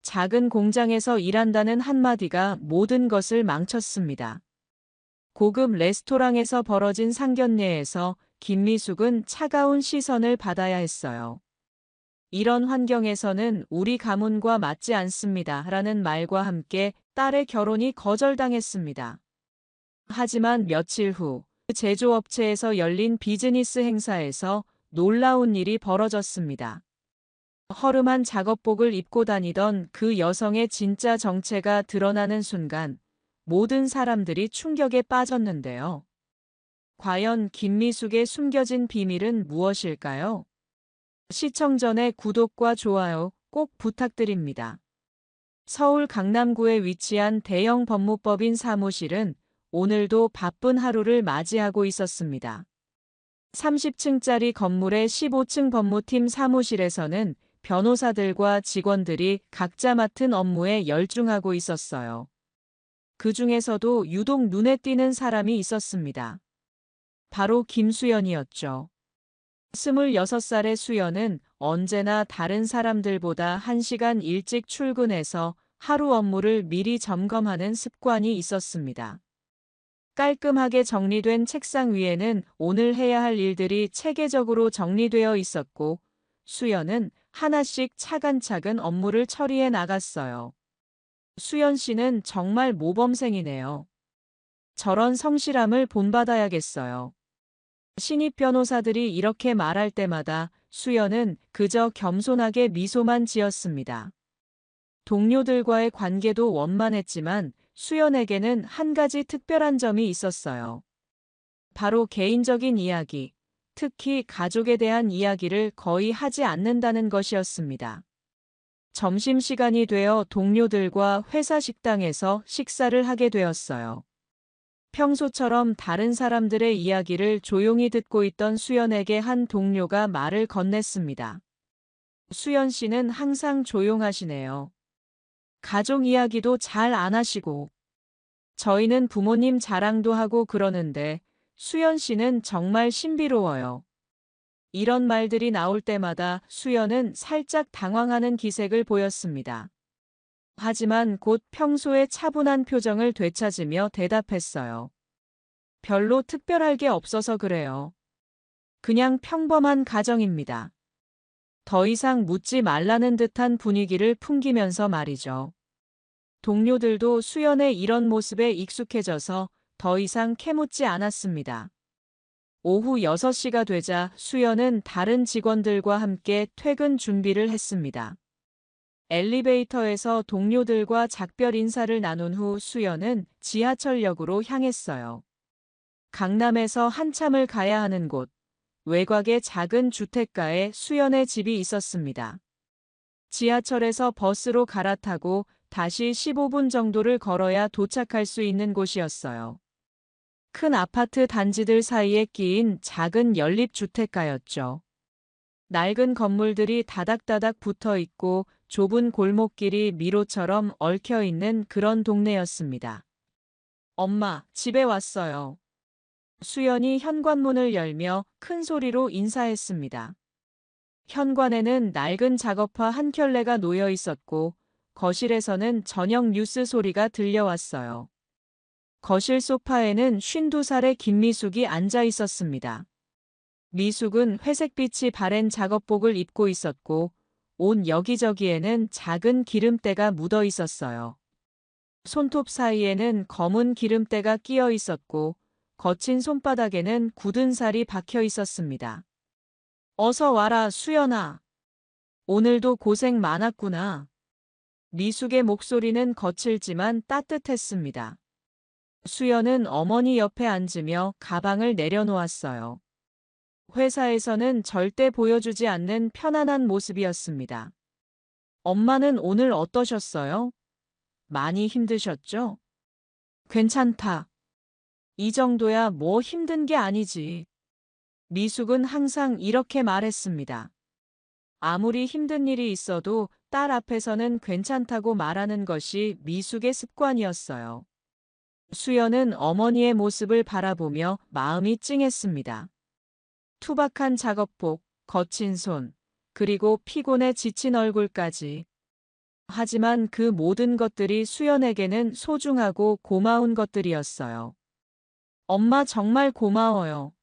작은 공장에서 일한다는 한마디가 모든 것을 망쳤습니다. 고급 레스토랑에서 벌어진 상견례에서 김미숙은 차가운 시선을 받아야 했어요. 이런 환경에서는 우리 가문과 맞지 않습니다. 라는 말과 함께 딸의 결혼이 거절당했습니다. 하지만 며칠 후 제조업체에서 열린 비즈니스 행사에서 놀라운 일이 벌어졌습니다. 허름한 작업복을 입고 다니던 그 여성의 진짜 정체가 드러나는 순간 모든 사람들이 충격에 빠졌는데요. 과연 김미숙의 숨겨진 비밀은 무엇일까요? 시청 전에 구독과 좋아요 꼭 부탁드립니다. 서울 강남구에 위치한 대형 법무법인 사무실은 오늘도 바쁜 하루를 맞이하고 있었습니다. 30층짜리 건물의 15층 법무팀 사무실에서는 변호사들과 직원들이 각자 맡은 업무에 열중하고 있었어요. 그 중에서도 유독 눈에 띄는 사람이 있었습니다. 바로 김수연이었죠. 26살의 수연은 언제나 다른 사람들보다 1시간 일찍 출근해서 하루 업무를 미리 점검하는 습관이 있었습니다. 깔끔하게 정리된 책상 위에는 오늘 해야 할 일들이 체계적으로 정리되어 있었고, 수연은 하나씩 차근차근 업무를 처리해 나갔어요. 수연 씨는 정말 모범생이네요. 저런 성실함을 본받아야겠어요. 신입 변호사들이 이렇게 말할 때마다 수연은 그저 겸손하게 미소만 지었습니다. 동료들과의 관계도 원만했지만 수연에게는 한 가지 특별한 점이 있었어요. 바로 개인적인 이야기, 특히 가족에 대한 이야기를 거의 하지 않는다는 것이었습니다. 점심시간이 되어 동료들과 회사 식당에서 식사를 하게 되었어요. 평소처럼 다른 사람들의 이야기를 조용히 듣고 있던 수연에게 한 동료가 말을 건넸습니다. 수연 씨는 항상 조용하시네요. 가족 이야기도 잘 안 하시고, 저희는 부모님 자랑도 하고 그러는데 수연 씨는 정말 신비로워요. 이런 말들이 나올 때마다 수연은 살짝 당황하는 기색을 보였습니다. 하지만 곧 평소의 차분한 표정을 되찾으며 대답했어요. 별로 특별할 게 없어서 그래요. 그냥 평범한 가정입니다. 더 이상 묻지 말라는 듯한 분위기를 풍기면서 말이죠. 동료들도 수연의 이런 모습에 익숙해져서 더 이상 캐묻지 않았습니다. 오후 6시가 되자 수연은 다른 직원들과 함께 퇴근 준비를 했습니다. 엘리베이터에서 동료들과 작별 인사를 나눈 후 수연은 지하철역으로 향했어요. 강남에서 한참을 가야 하는 곳, 외곽의 작은 주택가에 수연의 집이 있었습니다. 지하철에서 버스로 갈아타고 다시 15분 정도를 걸어야 도착할 수 있는 곳이었어요. 큰 아파트 단지들 사이에 끼인 작은 연립주택가였죠. 낡은 건물들이 다닥다닥 붙어 있고 좁은 골목길이 미로처럼 얽혀 있는 그런 동네였습니다. 엄마, 집에 왔어요. 수연이 현관문을 열며 큰 소리로 인사했습니다. 현관에는 낡은 작업화 한 켤레가 놓여 있었고 거실에서는 저녁 뉴스 소리가 들려왔어요. 거실 소파에는 52살의 김미숙이 앉아 있었습니다. 미숙은 회색빛이 바랜 작업복을 입고 있었고 옷 여기저기에는 작은 기름때가 묻어 있었어요. 손톱 사이에는 검은 기름때가 끼어 있었고 거친 손바닥에는 굳은 살이 박혀 있었습니다. 어서 와라, 수연아. 오늘도 고생 많았구나. 미숙의 목소리는 거칠지만 따뜻했습니다. 수연은 어머니 옆에 앉으며 가방을 내려놓았어요. 회사에서는 절대 보여주지 않는 편안한 모습이었습니다. 엄마는 오늘 어떠셨어요? 많이 힘드셨죠? 괜찮다. 이 정도야 뭐 힘든 게 아니지. 미숙은 항상 이렇게 말했습니다. 아무리 힘든 일이 있어도 딸 앞에서는 괜찮다고 말하는 것이 미숙의 습관이었어요. 수연은 어머니의 모습을 바라보며 마음이 찡했습니다. 투박한 작업복, 거친 손, 그리고 피곤에 지친 얼굴까지. 하지만 그 모든 것들이 수연에게는 소중하고 고마운 것들이었어요. 엄마 정말 고마워요.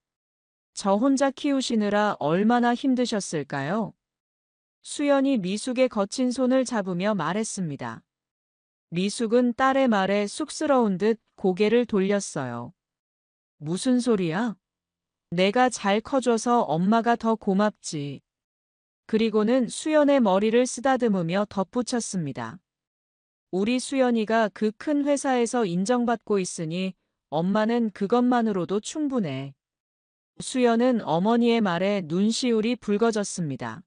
저 혼자 키우시느라 얼마나 힘드셨을까요? 수연이 미숙의 거친 손을 잡으며 말했습니다. 미숙은 딸의 말에 쑥스러운 듯 고개를 돌렸어요. 무슨 소리야? 내가 잘 커줘서 엄마가 더 고맙지. 그리고는 수연의 머리를 쓰다듬으며 덧붙였습니다. 우리 수연이가 그 큰 회사에서 인정받고 있으니 엄마는 그것만으로도 충분해. 수연은 어머니의 말에 눈시울이 붉어졌습니다.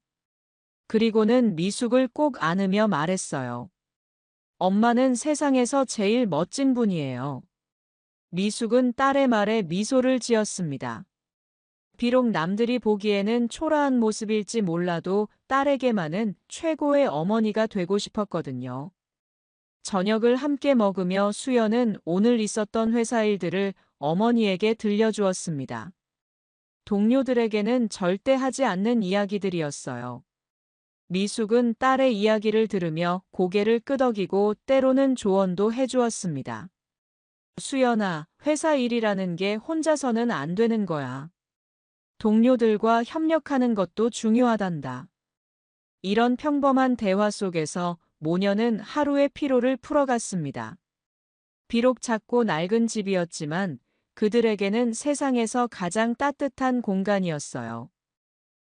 그리고는 미숙을 꼭 안으며 말했어요. 엄마는 세상에서 제일 멋진 분이에요. 미숙은 딸의 말에 미소를 지었습니다. 비록 남들이 보기에는 초라한 모습일지 몰라도 딸에게만은 최고의 어머니가 되고 싶었거든요. 저녁을 함께 먹으며 수연은 오늘 있었던 회사 일들을 어머니에게 들려주었습니다. 동료들에게는 절대 하지 않는 이야기들이었어요. 미숙은 딸의 이야기를 들으며 고개를 끄덕이고 때로는 조언도 해주었습니다. 수연아, 회사 일이라는 게 혼자서는 안 되는 거야. 동료들과 협력하는 것도 중요하단다. 이런 평범한 대화 속에서 모녀는 하루의 피로를 풀어갔습니다. 비록 작고 낡은 집이었지만 그들에게는 세상에서 가장 따뜻한 공간이었어요.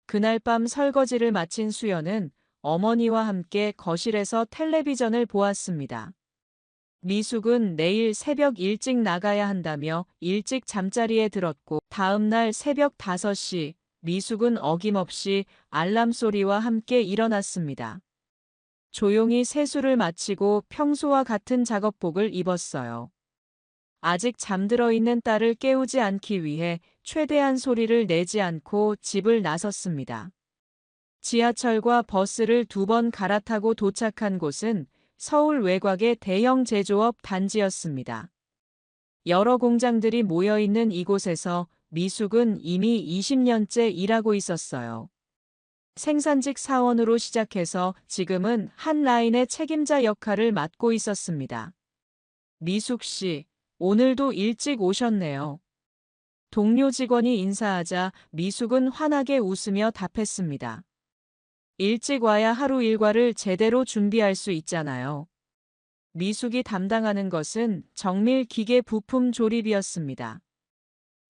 그날 밤 설거지를 마친 수연은 어머니와 함께 거실에서 텔레비전을 보았습니다. 미숙은 내일 새벽 일찍 나가야 한다며 일찍 잠자리에 들었고 다음 날 새벽 5시 미숙은 어김없이 알람 소리와 함께 일어났습니다. 조용히 세수를 마치고 평소와 같은 작업복을 입었어요. 아직 잠들어 있는 딸을 깨우지 않기 위해 최대한 소리를 내지 않고 집을 나섰습니다. 지하철과 버스를 2번 갈아타고 도착한 곳은 서울 외곽의 대형 제조업 단지였습니다. 여러 공장들이 모여있는 이곳에서 미숙은 이미 20년째 일하고 있었어요. 생산직 사원으로 시작해서 지금은 한 라인의 책임자 역할을 맡고 있었습니다. 미숙 씨, 오늘도 일찍 오셨네요. 동료 직원이 인사하자 미숙은 환하게 웃으며 답했습니다. 일찍 와야 하루 일과를 제대로 준비할 수 있잖아요. 미숙이 담당하는 것은 정밀 기계 부품 조립이었습니다.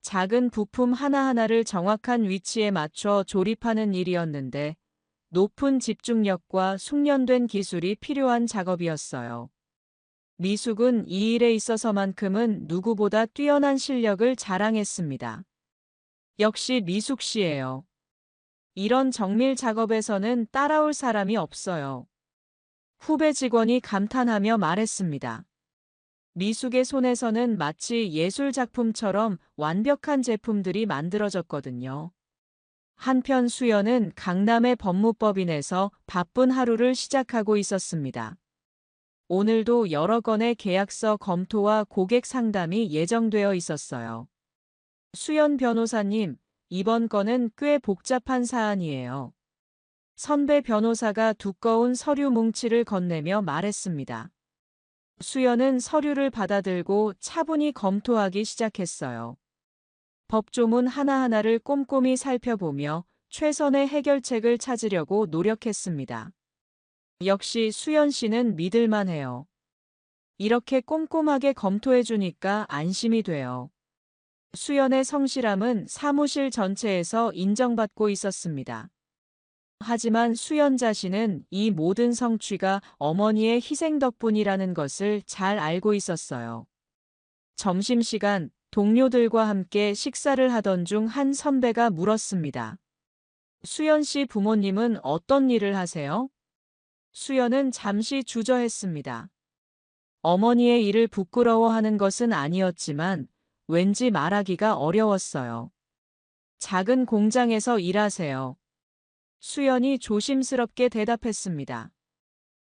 작은 부품 하나하나를 정확한 위치에 맞춰 조립하는 일이었는데 높은 집중력과 숙련된 기술이 필요한 작업이었어요. 미숙은 이 일에 있어서만큼은 누구보다 뛰어난 실력을 자랑했습니다. 역시 미숙 씨예요. 이런 정밀 작업에서는 따라올 사람이 없어요. 후배 직원이 감탄하며 말했습니다. 미숙의 손에서는 마치 예술 작품처럼 완벽한 제품들이 만들어졌거든요. 한편 수연은 강남의 법무법인에서 바쁜 하루를 시작하고 있었습니다. 오늘도 여러 건의 계약서 검토와 고객 상담이 예정되어 있었어요. 수연 변호사님, 이번 건은 꽤 복잡한 사안이에요. 선배 변호사가 두꺼운 서류 뭉치를 건네며 말했습니다. 수연은 서류를 받아들고 차분히 검토하기 시작했어요. 법조문 하나하나를 꼼꼼히 살펴보며 최선의 해결책을 찾으려고 노력했습니다. 역시 수연 씨는 믿을만해요. 이렇게 꼼꼼하게 검토해주니까 안심이 돼요. 수연의 성실함은 사무실 전체에서 인정받고 있었습니다. 하지만 수연 자신은 이 모든 성취가 어머니의 희생 덕분이라는 것을 잘 알고 있었어요. 점심시간 동료들과 함께 식사를 하던 중 한 선배가 물었습니다. 수연 씨 부모님은 어떤 일을 하세요? 수연은 잠시 주저했습니다. 어머니의 일을 부끄러워하는 것은 아니었지만 왠지 말하기가 어려웠어요. 작은 공장에서 일하세요. 수연이 조심스럽게 대답했습니다.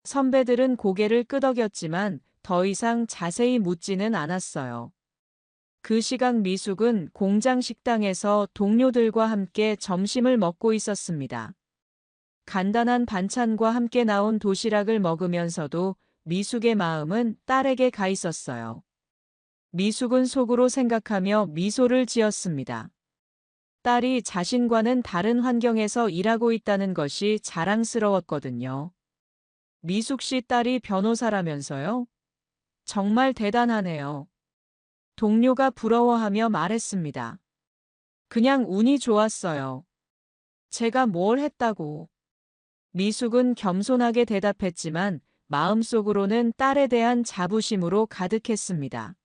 선배들은 고개를 끄덕였지만 더 이상 자세히 묻지는 않았어요. 그 시각 미숙은 공장 식당에서 동료들과 함께 점심을 먹고 있었습니다. 간단한 반찬과 함께 나온 도시락을 먹으면서도 미숙의 마음은 딸에게 가 있었어요. 미숙은 속으로 생각하며 미소를 지었습니다. 딸이 자신과는 다른 환경에서 일하고 있다는 것이 자랑스러웠거든요. 미숙 씨 딸이 변호사라면서요? 정말 대단하네요. 동료가 부러워하며 말했습니다. 그냥 운이 좋았어요. 제가 뭘 했다고. 미숙은 겸손하게 대답했지만 마음속으로는 딸에 대한 자부심으로 가득했습니다.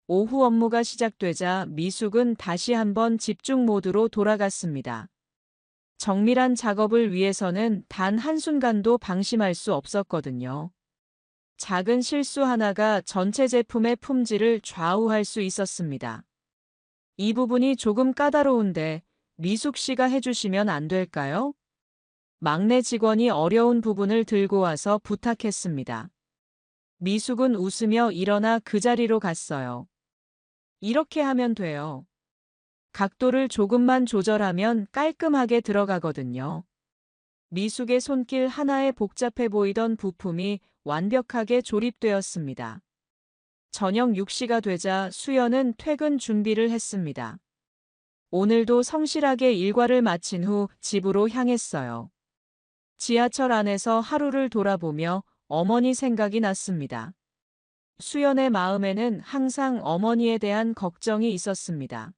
오후 업무가 시작되자 미숙은 다시 한번 집중 모드로 돌아갔습니다. 정밀한 작업을 위해서는 단 한순간도 방심할 수 없었거든요. 작은 실수 하나가 전체 제품의 품질을 좌우할 수 있었습니다. 이 부분이 조금 까다로운데 미숙 씨가 해주시면 안 될까요? 막내 직원이 어려운 부분을 들고 와서 부탁했습니다. 미숙은 웃으며 일어나 그 자리로 갔어요. 이렇게 하면 돼요. 각도를 조금만 조절하면 깔끔하게 들어가거든요. 미숙의 손길 하나에 복잡해 보이던 부품이 완벽하게 조립되었습니다. 저녁 6시가 되자 수연은 퇴근 준비를 했습니다. 오늘도 성실하게 일과를 마친 후 집으로 향했어요. 지하철 안에서 하루를 돌아보며 어머니 생각이 났습니다. 수연의 마음에는 항상 어머니에 대한 걱정이 있었습니다.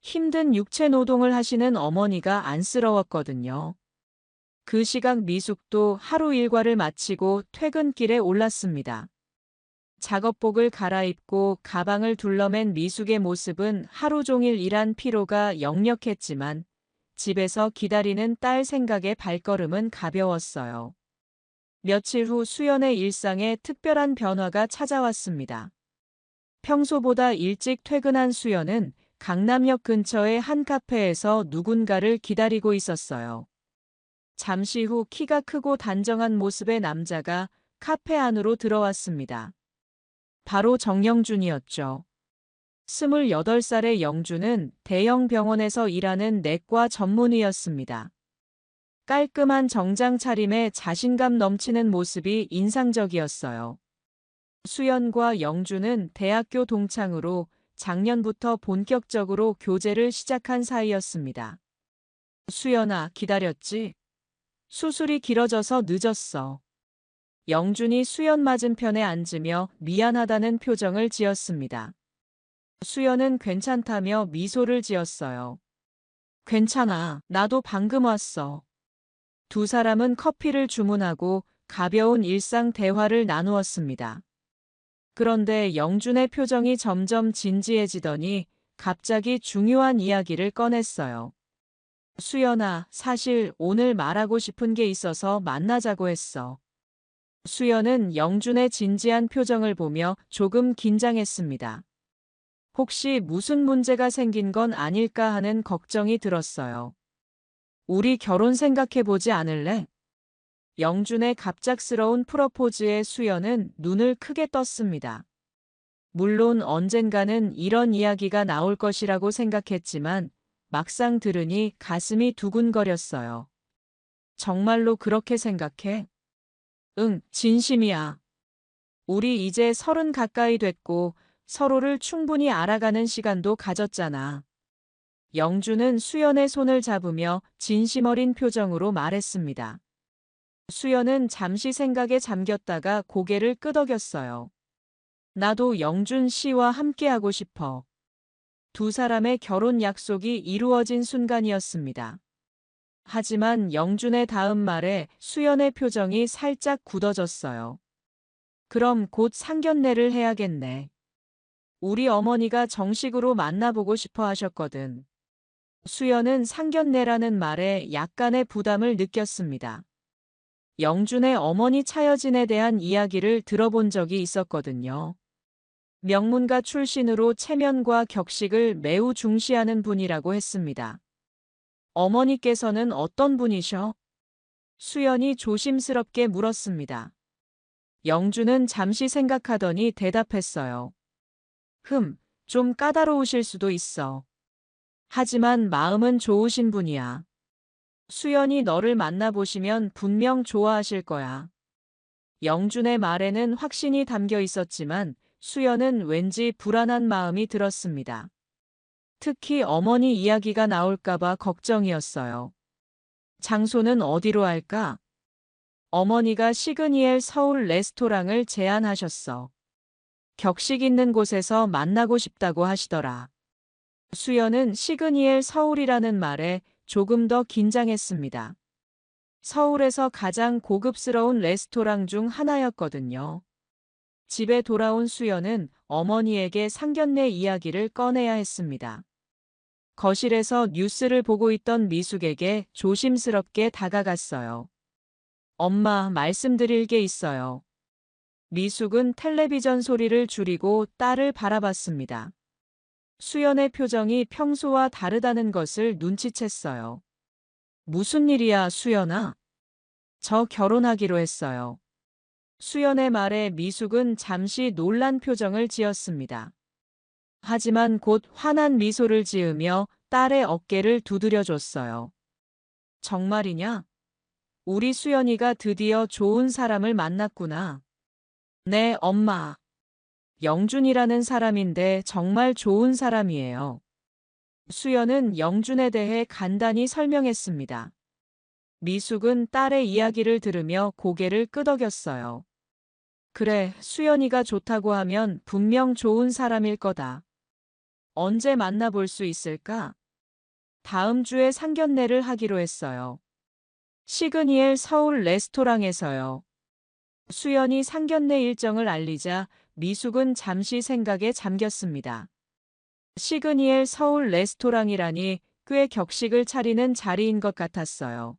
힘든 육체 노동을 하시는 어머니가 안쓰러웠거든요. 그 시각 미숙도 하루 일과를 마치고 퇴근길에 올랐습니다. 작업복을 갈아입고 가방을 둘러맨 미숙의 모습은 하루 종일 일한 피로가 역력했지만 집에서 기다리는 딸 생각에 발걸음은 가벼웠어요. 며칠 후 수연의 일상에 특별한 변화가 찾아왔습니다. 평소보다 일찍 퇴근한 수연은 강남역 근처의 한 카페에서 누군가를 기다리고 있었어요. 잠시 후 키가 크고 단정한 모습의 남자가 카페 안으로 들어왔습니다. 바로 정영준이었죠. 28살의 영준은 대형 병원에서 일하는 내과 전문의였습니다. 깔끔한 정장 차림에 자신감 넘치는 모습이 인상적이었어요. 수연과 영준은 대학교 동창으로 작년부터 본격적으로 교제를 시작한 사이였습니다. 수연아, 기다렸지? 수술이 길어져서 늦었어. 영준이 수연 맞은편에 앉으며 미안하다는 표정을 지었습니다. 수연은 괜찮다며 미소를 지었어요. 괜찮아, 나도 방금 왔어. 두 사람은 커피를 주문하고 가벼운 일상 대화를 나누었습니다. 그런데 영준의 표정이 점점 진지해지더니 갑자기 중요한 이야기를 꺼냈어요. 수연아, 사실 오늘 말하고 싶은 게 있어서 만나자고 했어. 수연은 영준의 진지한 표정을 보며 조금 긴장했습니다. 혹시 무슨 문제가 생긴 건 아닐까 하는 걱정이 들었어요. 우리 결혼 생각해보지 않을래? 영준의 갑작스러운 프러포즈에 수연은 눈을 크게 떴습니다. 물론 언젠가는 이런 이야기가 나올 것이라고 생각했지만 막상 들으니 가슴이 두근거렸어요. 정말로 그렇게 생각해? 응, 진심이야. 우리 이제 30 가까이 됐고 서로를 충분히 알아가는 시간도 가졌잖아. 영준은 수연의 손을 잡으며 진심 어린 표정으로 말했습니다. 수연은 잠시 생각에 잠겼다가 고개를 끄덕였어요. 나도 영준 씨와 함께하고 싶어. 두 사람의 결혼 약속이 이루어진 순간이었습니다. 하지만 영준의 다음 말에 수연의 표정이 살짝 굳어졌어요. 그럼 곧 상견례를 해야겠네. 우리 어머니가 정식으로 만나보고 싶어 하셨거든. 수연은 상견례라는 말에 약간의 부담을 느꼈습니다. 영준의 어머니 차여진에 대한 이야기를 들어본 적이 있었거든요. 명문가 출신으로 체면과 격식을 매우 중시하는 분이라고 했습니다. 어머니께서는 어떤 분이셔? 수연이 조심스럽게 물었습니다. 영준은 잠시 생각하더니 대답했어요. 좀 까다로우실 수도 있어. 하지만 마음은 좋으신 분이야. 수연이 너를 만나보시면 분명 좋아하실 거야. 영준의 말에는 확신이 담겨 있었지만 수연은 왠지 불안한 마음이 들었습니다. 특히 어머니 이야기가 나올까봐 걱정이었어요. 장소는 어디로 할까? 어머니가 시그니엘 서울 레스토랑을 제안하셨어. 격식 있는 곳에서 만나고 싶다고 하시더라. 수연은 시그니엘 서울이라는 말에 조금 더 긴장했습니다. 서울에서 가장 고급스러운 레스토랑 중 하나였거든요. 집에 돌아온 수연은 어머니에게 상견례 이야기를 꺼내야 했습니다. 거실에서 뉴스를 보고 있던 미숙에게 조심스럽게 다가갔어요. 엄마, 말씀드릴 게 있어요. 미숙은 텔레비전 소리를 줄이고 딸을 바라봤습니다. 수연의 표정이 평소와 다르다는 것을 눈치챘어요. 무슨 일이야, 수연아? 저 결혼하기로 했어요. 수연의 말에 미숙은 잠시 놀란 표정을 지었습니다. 하지만 곧 환한 미소를 지으며 딸의 어깨를 두드려줬어요. 정말이냐? 우리 수연이가 드디어 좋은 사람을 만났구나. 네, 엄마. 영준이라는 사람인데 정말 좋은 사람이에요. 수연은 영준에 대해 간단히 설명했습니다. 미숙은 딸의 이야기를 들으며 고개를 끄덕였어요. 그래, 수연이가 좋다고 하면 분명 좋은 사람일 거다. 언제 만나볼 수 있을까? 다음 주에 상견례를 하기로 했어요. 시그니엘 서울 레스토랑에서요. 수연이 상견례 일정을 알리자 미숙은 잠시 생각에 잠겼습니다. 시그니엘 서울 레스토랑이라니 꽤 격식을 차리는 자리인 것 같았어요.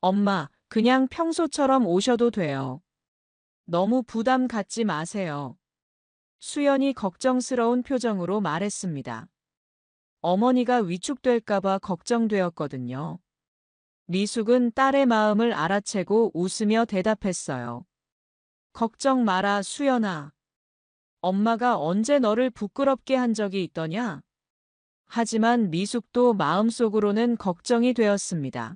엄마, 그냥 평소처럼 오셔도 돼요. 너무 부담 갖지 마세요. 수연이 걱정스러운 표정으로 말했습니다. 어머니가 위축될까봐 걱정되었거든요. 미숙은 딸의 마음을 알아채고 웃으며 대답했어요. 걱정 마라, 수연아. 엄마가 언제 너를 부끄럽게 한 적이 있더냐? 하지만 미숙도 마음속으로는 걱정이 되었습니다.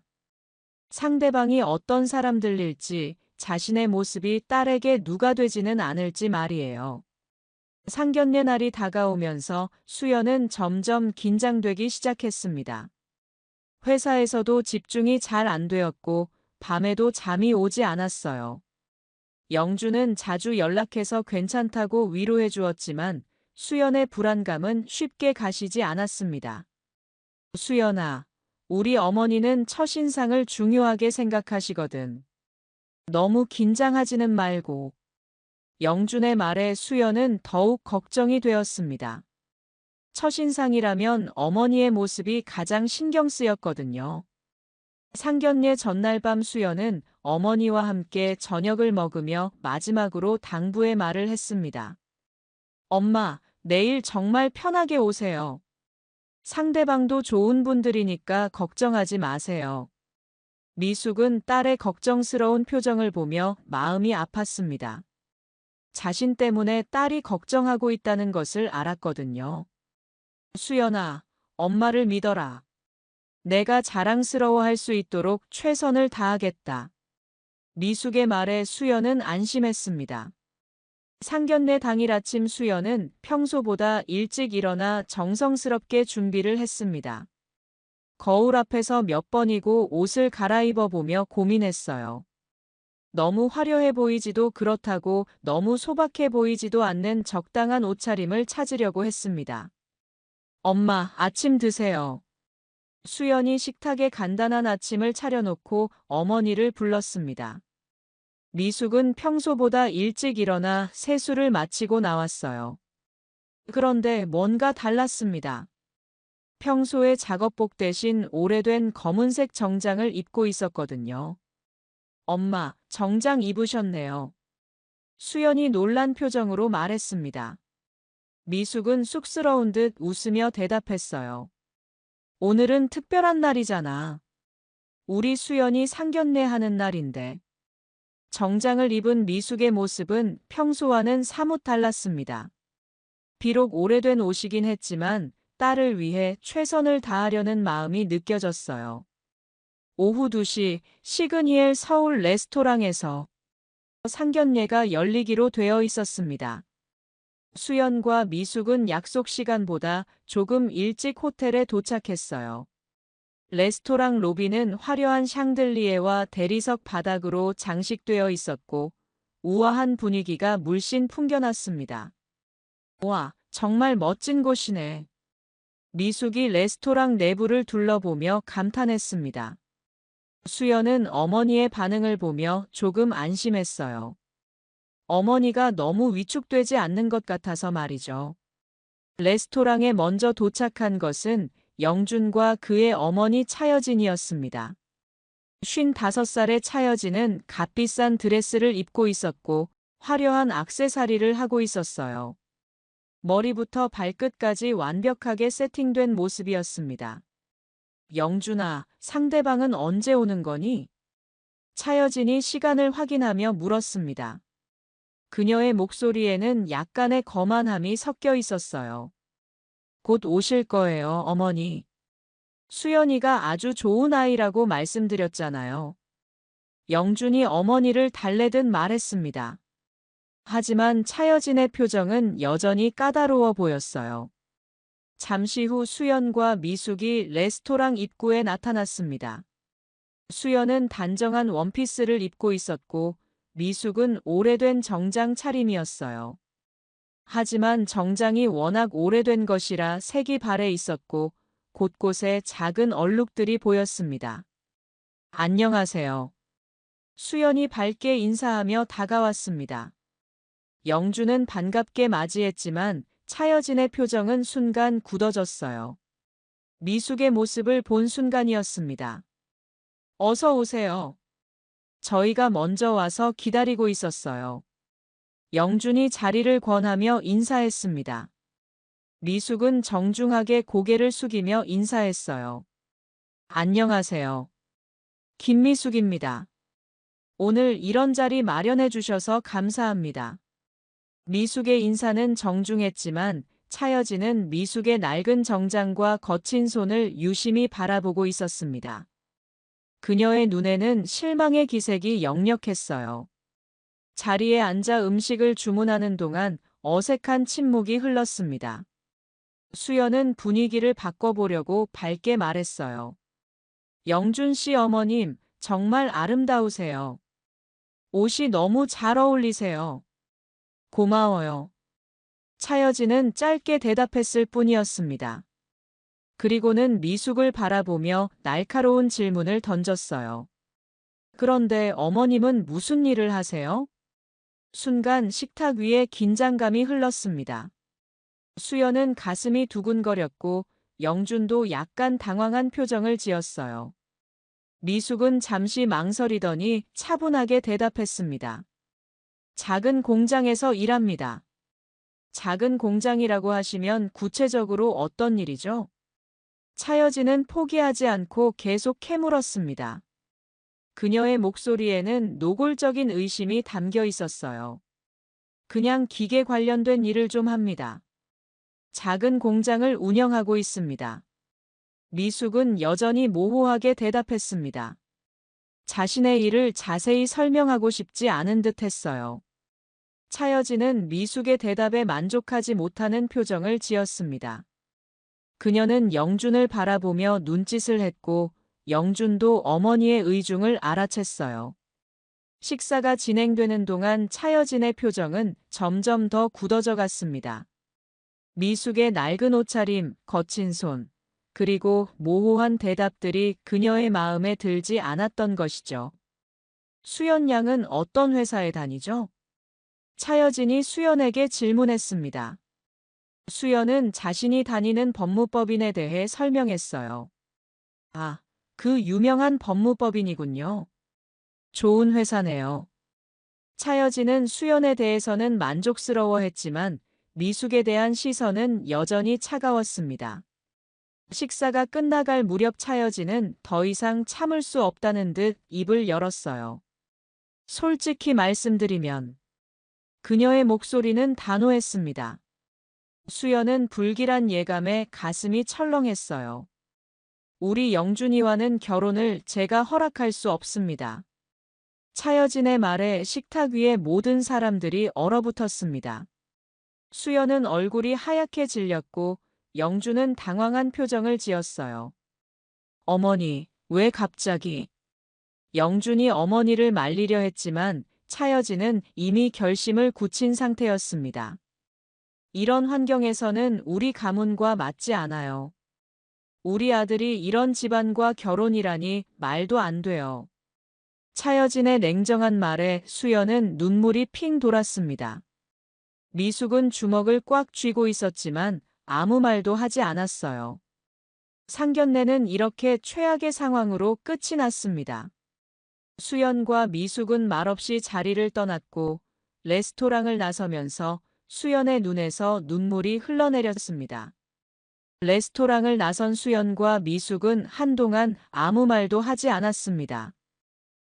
상대방이 어떤 사람들일지, 자신의 모습이 딸에게 누가 되지는 않을지 말이에요. 상견례 날이 다가오면서 수연은 점점 긴장되기 시작했습니다. 회사에서도 집중이 잘 안 되었고 밤에도 잠이 오지 않았어요. 영주는 자주 연락해서 괜찮다고 위로해 주었지만 수연의 불안감은 쉽게 가시지 않았습니다. 수연아, 우리 어머니는 첫인상을 중요하게 생각하시거든. 너무 긴장하지는 말고. 영준의 말에 수연은 더욱 걱정이 되었습니다. 첫인상이라면 어머니의 모습이 가장 신경 쓰였거든요. 상견례 전날 밤 수연은 어머니와 함께 저녁을 먹으며 마지막으로 당부의 말을 했습니다. 엄마, 내일 정말 편하게 오세요. 상대방도 좋은 분들이니까 걱정하지 마세요. 미숙은 딸의 걱정스러운 표정을 보며 마음이 아팠습니다. 자신 때문에 딸이 걱정하고 있다는 것을 알았거든요. 수연아, 엄마를 믿어라. 내가 자랑스러워할 수 있도록 최선을 다하겠다. 미숙의 말에 수연은 안심했습니다. 상견례 당일 아침 수연은 평소보다 일찍 일어나 정성스럽게 준비를 했습니다. 거울 앞에서 몇 번이고 옷을 갈아입어 보며 고민했어요. 너무 화려해 보이지도 그렇다고 너무 소박해 보이지도 않는 적당한 옷차림을 찾으려고 했습니다. 엄마, 아침 드세요. 수연이 식탁에 간단한 아침을 차려놓고 어머니를 불렀습니다. 미숙은 평소보다 일찍 일어나 세수를 마치고 나왔어요. 그런데 뭔가 달랐습니다. 평소에 작업복 대신 오래된 검은색 정장을 입고 있었거든요. 엄마, 정장 입으셨네요. 수연이 놀란 표정으로 말했습니다. 미숙은 쑥스러운 듯 웃으며 대답했어요. 오늘은 특별한 날이잖아. 우리 수연이 상견례 하는 날인데. 정장을 입은 미숙의 모습은 평소와는 사뭇 달랐습니다. 비록 오래된 옷이긴 했지만 딸을 위해 최선을 다하려는 마음이 느껴졌어요. 오후 2시 시그니엘 서울 레스토랑에서 상견례가 열리기로 되어 있었습니다. 수연과 미숙은 약속 시간보다 조금 일찍 호텔에 도착했어요. 레스토랑 로비는 화려한 샹들리에와 대리석 바닥으로 장식되어 있었고 우아한 분위기가 물씬 풍겨났습니다. 와, 정말 멋진 곳이네. 미숙이 레스토랑 내부를 둘러보며 감탄했습니다. 수연은 어머니의 반응을 보며 조금 안심했어요. 어머니가 너무 위축되지 않는 것 같아서 말이죠. 레스토랑에 먼저 도착한 것은 영준과 그의 어머니 차여진이었습니다. 55살의 차여진은 값비싼 드레스를 입고 있었고 화려한 액세서리를 하고 있었어요. 머리부터 발끝까지 완벽하게 세팅된 모습이었습니다. 영준아, 상대방은 언제 오는 거니? 차여진이 시간을 확인하며 물었습니다. 그녀의 목소리에는 약간의 거만함이 섞여 있었어요. 곧 오실 거예요, 어머니. 수연이가 아주 좋은 아이라고 말씀드렸잖아요. 영준이 어머니를 달래듯 말했습니다. 하지만 차여진의 표정은 여전히 까다로워 보였어요. 잠시 후 수연과 미숙이 레스토랑 입구에 나타났습니다. 수연은 단정한 원피스를 입고 있었고 미숙은 오래된 정장 차림이었어요. 하지만 정장이 워낙 오래된 것이라 색이 발해 있었고 곳곳에 작은 얼룩들이 보였습니다. 안녕하세요. 수연이 밝게 인사하며 다가왔습니다. 영준은 반갑게 맞이했지만 차여진의 표정은 순간 굳어졌어요. 미숙의 모습을 본 순간이었습니다. 어서 오세요. 저희가 먼저 와서 기다리고 있었어요. 영준이 자리를 권하며 인사했습니다. 미숙은 정중하게 고개를 숙이며 인사했어요. 안녕하세요. 김미숙입니다. 오늘 이런 자리 마련해 주셔서 감사합니다. 미숙의 인사는 정중했지만 차여진은 미숙의 낡은 정장과 거친 손을 유심히 바라보고 있었습니다. 그녀의 눈에는 실망의 기색이 역력했어요. 자리에 앉아 음식을 주문하는 동안 어색한 침묵이 흘렀습니다. 수연은 분위기를 바꿔보려고 밝게 말했어요. 영준 씨 어머님, 정말 아름다우세요. 옷이 너무 잘 어울리세요. 고마워요. 차여진은 짧게 대답했을 뿐이었습니다. 그리고는 미숙을 바라보며 날카로운 질문을 던졌어요. 그런데 어머님은 무슨 일을 하세요? 순간 식탁 위에 긴장감이 흘렀습니다. 수연은 가슴이 두근거렸고 영준도 약간 당황한 표정을 지었어요. 미숙은 잠시 망설이더니 차분하게 대답했습니다. 작은 공장에서 일합니다. 작은 공장이라고 하시면 구체적으로 어떤 일이죠? 차여진은 포기하지 않고 계속 캐물었습니다. 그녀의 목소리에는 노골적인 의심이 담겨 있었어요. 그냥 기계 관련된 일을 좀 합니다. 작은 공장을 운영하고 있습니다. 미숙은 여전히 모호하게 대답했습니다. 자신의 일을 자세히 설명하고 싶지 않은 듯 했어요. 차여진은 미숙의 대답에 만족하지 못하는 표정을 지었습니다. 그녀는 영준을 바라보며 눈짓을 했고 영준도 어머니의 의중을 알아챘어요. 식사가 진행되는 동안 차여진의 표정은 점점 더 굳어져 갔습니다. 미숙의 낡은 옷차림, 거친 손, 그리고 모호한 대답들이 그녀의 마음에 들지 않았던 것이죠. 수연 양은 어떤 회사에 다니죠? 차여진이 수연에게 질문했습니다. 수연은 자신이 다니는 법무법인에 대해 설명했어요. 아, 그 유명한 법무법인이군요. 좋은 회사네요. 차여진은 수연에 대해서는 만족스러워했지만 미숙에 대한 시선은 여전히 차가웠습니다. 식사가 끝나갈 무렵 차여진은 더 이상 참을 수 없다는 듯 입을 열었어요. 솔직히 말씀드리면 그녀의 목소리는 단호했습니다. 수연은 불길한 예감에 가슴이 철렁했어요. 우리 영준이와는 결혼을 제가 허락할 수 없습니다. 차여진의 말에 식탁 위에 모든 사람들이 얼어붙었습니다. 수연은 얼굴이 하얗게 질렸고 영준은 당황한 표정을 지었어요. 어머니, 왜 갑자기? 영준이 어머니를 말리려 했지만 차여진은 이미 결심을 굳힌 상태였습니다. 이런 환경에서는 우리 가문과 맞지 않아요. 우리 아들이 이런 집안과 결혼이라니 말도 안 돼요. 차여진의 냉정한 말에 수연은 눈물이 핑 돌았습니다. 미숙은 주먹을 꽉 쥐고 있었지만 아무 말도 하지 않았어요. 상견례는 이렇게 최악의 상황으로 끝이 났습니다. 수연과 미숙은 말없이 자리를 떠났고 레스토랑을 나서면서 수연의 눈에서 눈물이 흘러내렸습니다. 레스토랑을 나선 수연과 미숙은 한동안 아무 말도 하지 않았습니다.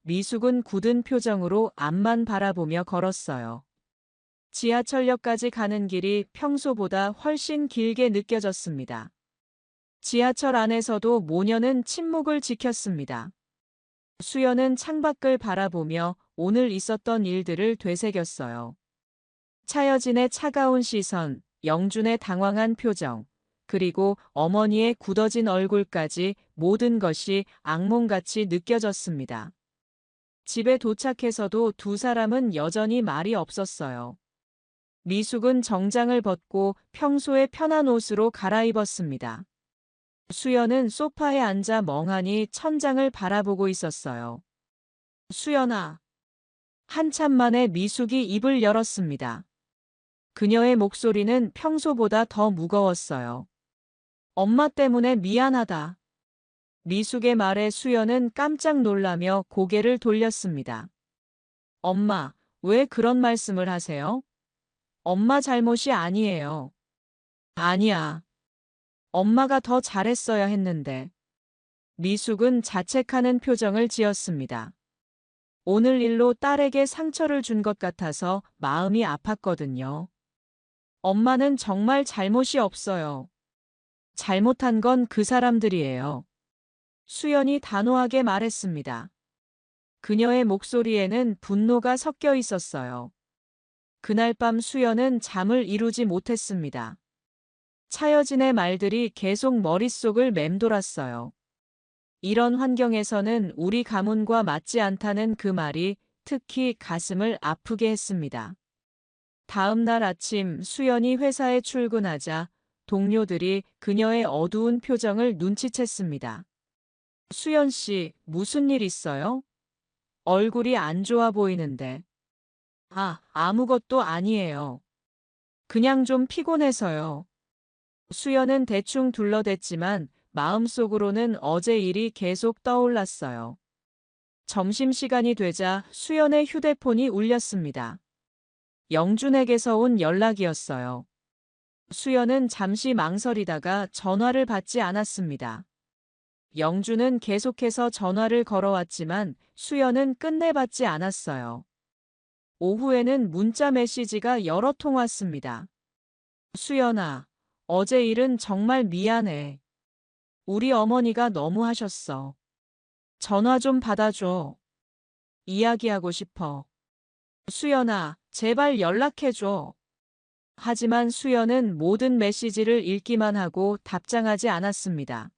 미숙은 굳은 표정으로 앞만 바라보며 걸었어요. 지하철역까지 가는 길이 평소보다 훨씬 길게 느껴졌습니다. 지하철 안에서도 모녀는 침묵을 지켰습니다. 수연은 창밖을 바라보며 오늘 있었던 일들을 되새겼어요. 차여진의 차가운 시선, 영준의 당황한 표정, 그리고 어머니의 굳어진 얼굴까지 모든 것이 악몽같이 느껴졌습니다. 집에 도착해서도 두 사람은 여전히 말이 없었어요. 미숙은 정장을 벗고 평소의 편한 옷으로 갈아입었습니다. 수연은 소파에 앉아 멍하니 천장을 바라보고 있었어요. 수연아. 한참 만에 미숙이 입을 열었습니다. 그녀의 목소리는 평소보다 더 무거웠어요. 엄마 때문에 미안하다. 미숙의 말에 수연은 깜짝 놀라며 고개를 돌렸습니다. 엄마, 왜 그런 말씀을 하세요? 엄마 잘못이 아니에요. 아니야. 엄마가 더 잘했어야 했는데. 미숙은 자책하는 표정을 지었습니다. 오늘 일로 딸에게 상처를 준 것 같아서 마음이 아팠거든요. 엄마는 정말 잘못이 없어요. 잘못한 건 그 사람들이에요. 수연이 단호하게 말했습니다. 그녀의 목소리에는 분노가 섞여 있었어요. 그날 밤 수연은 잠을 이루지 못했습니다. 차여진의 말들이 계속 머릿속을 맴돌았어요. 이런 환경에서는 우리 가문과 맞지 않다는 그 말이 특히 가슴을 아프게 했습니다. 다음 날 아침 수연이 회사에 출근하자 동료들이 그녀의 어두운 표정을 눈치챘습니다. 수연 씨, 무슨 일 있어요? 얼굴이 안 좋아 보이는데. 아무것도 아니에요. 그냥 좀 피곤해서요. 수연은 대충 둘러댔지만 마음속으로는 어제 일이 계속 떠올랐어요. 점심시간이 되자 수연의 휴대폰이 울렸습니다. 영준에게서 온 연락이었어요. 수연은 잠시 망설이다가 전화를 받지 않았습니다. 영준은 계속해서 전화를 걸어왔지만 수연은 끝내 받지 않았어요. 오후에는 문자 메시지가 여러 통 왔습니다. 수연아, 어제 일은 정말 미안해. 우리 어머니가 너무 하셨어. 전화 좀 받아줘. 이야기하고 싶어. 수연아, 제발 연락해줘. 하지만 수연은 모든 메시지를 읽기만 하고 답장하지 않았습니다.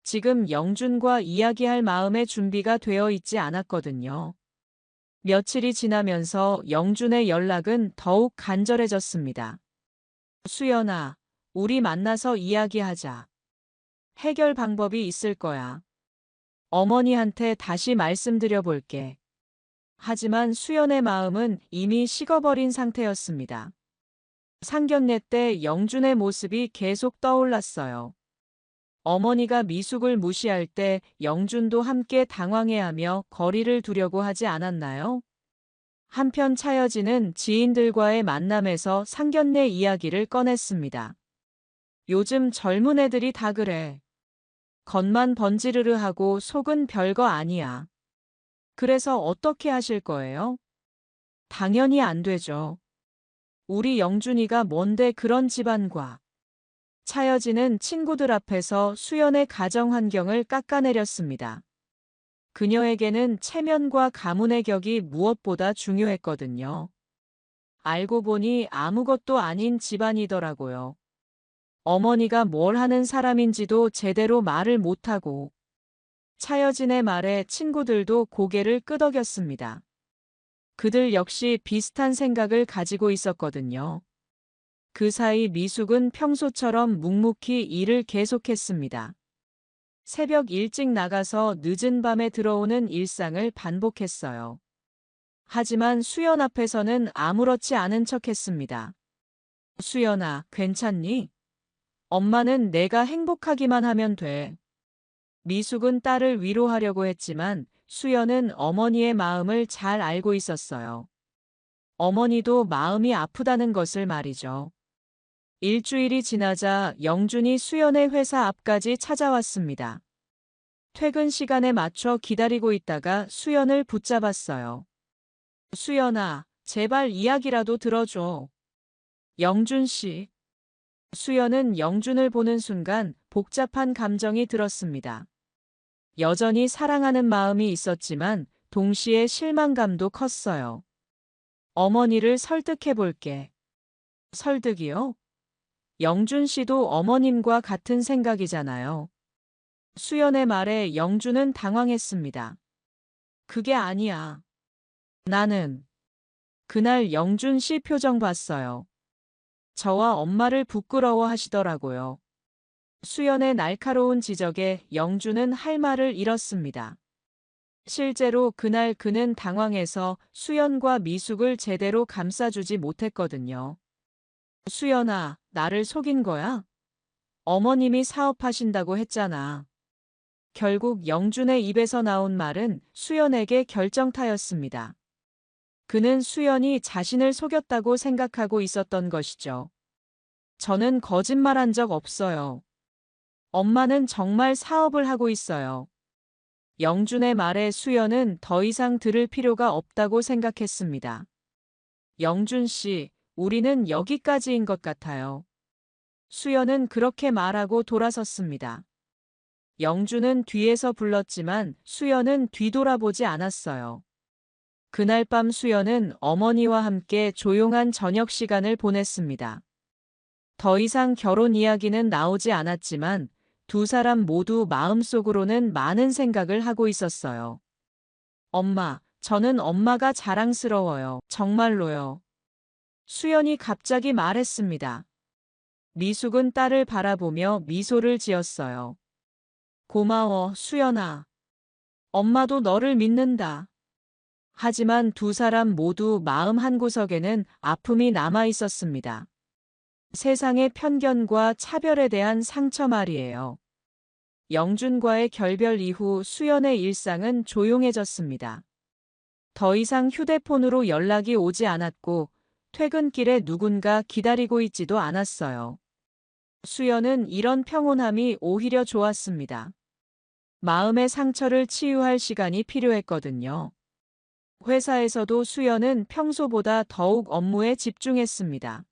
지금 영준과 이야기할 마음의 준비가 되어 있지 않았거든요. 며칠이 지나면서 영준의 연락은 더욱 간절해졌습니다. 수연아, 우리 만나서 이야기하자. 해결 방법이 있을 거야. 어머니한테 다시 말씀드려 볼게. 하지만 수연의 마음은 이미 식어버린 상태였습니다. 상견례 때 영준의 모습이 계속 떠올랐어요. 어머니가 미숙을 무시할 때 영준도 함께 당황해하며 거리를 두려고 하지 않았나요? 한편 차여진은 지인들과의 만남에서 상견례 이야기를 꺼냈습니다. 요즘 젊은 애들이 다 그래. 겉만 번지르르 하고 속은 별거 아니야. 그래서 어떻게 하실 거예요? 당연히 안 되죠. 우리 영준이가 뭔데 그런 집안과. 차여진은 친구들 앞에서 수연의 가정 환경을 깎아내렸습니다. 그녀에게는 체면과 가문의 격이 무엇보다 중요했거든요. 알고 보니 아무것도 아닌 집안이더라고요. 어머니가 뭘 하는 사람인지도 제대로 말을 못하고. 차여진의 말에 친구들도 고개를 끄덕였습니다. 그들 역시 비슷한 생각을 가지고 있었거든요. 그 사이 미숙은 평소처럼 묵묵히 일을 계속했습니다. 새벽 일찍 나가서 늦은 밤에 들어오는 일상을 반복했어요. 하지만 수연 앞에서는 아무렇지 않은 척했습니다. 수연아, 괜찮니? 엄마는 내가 행복하기만 하면 돼. 미숙은 딸을 위로하려고 했지만 수연은 어머니의 마음을 잘 알고 있었어요. 어머니도 마음이 아프다는 것을 말이죠. 일주일이 지나자 영준이 수연의 회사 앞까지 찾아왔습니다. 퇴근 시간에 맞춰 기다리고 있다가 수연을 붙잡았어요. 수연아, 제발 이야기라도 들어줘. 영준 씨. 수연은 영준을 보는 순간 복잡한 감정이 들었습니다. 여전히 사랑하는 마음이 있었지만 동시에 실망감도 컸어요. 어머니를 설득해 볼게. 설득이요? 영준 씨도 어머님과 같은 생각이잖아요. 수연의 말에 영준은 당황했습니다. 그게 아니야. 나는 그날 영준 씨 표정 봤어요. 저와 엄마를 부끄러워 하시더라고요. 수연의 날카로운 지적에 영준은 할 말을 잃었습니다. 실제로 그날 그는 당황해서 수연과 미숙을 제대로 감싸주지 못했거든요. 수연아, 나를 속인 거야? 어머님이 사업하신다고 했잖아. 결국 영준의 입에서 나온 말은 수연에게 결정타였습니다. 그는 수연이 자신을 속였다고 생각하고 있었던 것이죠. 저는 거짓말한 적 없어요. 엄마는 정말 사업을 하고 있어요. 영준의 말에 수연은 더 이상 들을 필요가 없다고 생각했습니다. 영준 씨, 우리는 여기까지인 것 같아요. 수연은 그렇게 말하고 돌아섰습니다. 영준은 뒤에서 불렀지만 수연은 뒤돌아보지 않았어요. 그날 밤 수연은 어머니와 함께 조용한 저녁 시간을 보냈습니다. 더 이상 결혼 이야기는 나오지 않았지만 두 사람 모두 마음속으로는 많은 생각을 하고 있었어요. 엄마, 저는 엄마가 자랑스러워요. 정말로요. 수연이 갑자기 말했습니다. 미숙은 딸을 바라보며 미소를 지었어요. 고마워, 수연아. 엄마도 너를 믿는다. 하지만 두 사람 모두 마음 한구석에는 아픔이 남아 있었습니다. 세상의 편견과 차별에 대한 상처 말이에요. 영준과의 결별 이후 수연의 일상은 조용해졌습니다. 더 이상 휴대폰으로 연락이 오지 않았고 퇴근길에 누군가 기다리고 있지도 않았어요. 수연은 이런 평온함이 오히려 좋았습니다. 마음의 상처를 치유할 시간이 필요했거든요. 회사에서도 수연은 평소보다 더욱 업무에 집중했습니다.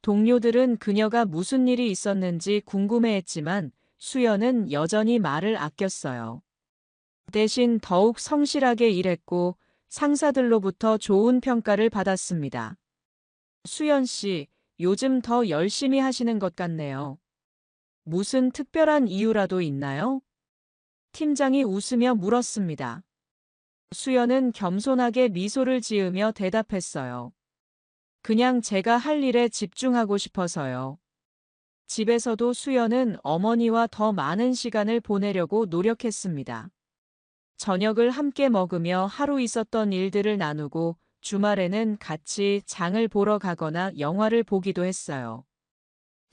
동료들은 그녀가 무슨 일이 있었는지 궁금해했지만 수연은 여전히 말을 아꼈어요. 대신 더욱 성실하게 일했고 상사들로부터 좋은 평가를 받았습니다. 수연 씨, 요즘 더 열심히 하시는 것 같네요. 무슨 특별한 이유라도 있나요? 팀장이 웃으며 물었습니다. 수연은 겸손하게 미소를 지으며 대답했어요. 그냥 제가 할 일에 집중하고 싶어서요. 집에서도 수연은 어머니와 더 많은 시간을 보내려고 노력했습니다. 저녁을 함께 먹으며 하루 있었던 일들을 나누고 주말에는 같이 장을 보러 가거나 영화를 보기도 했어요.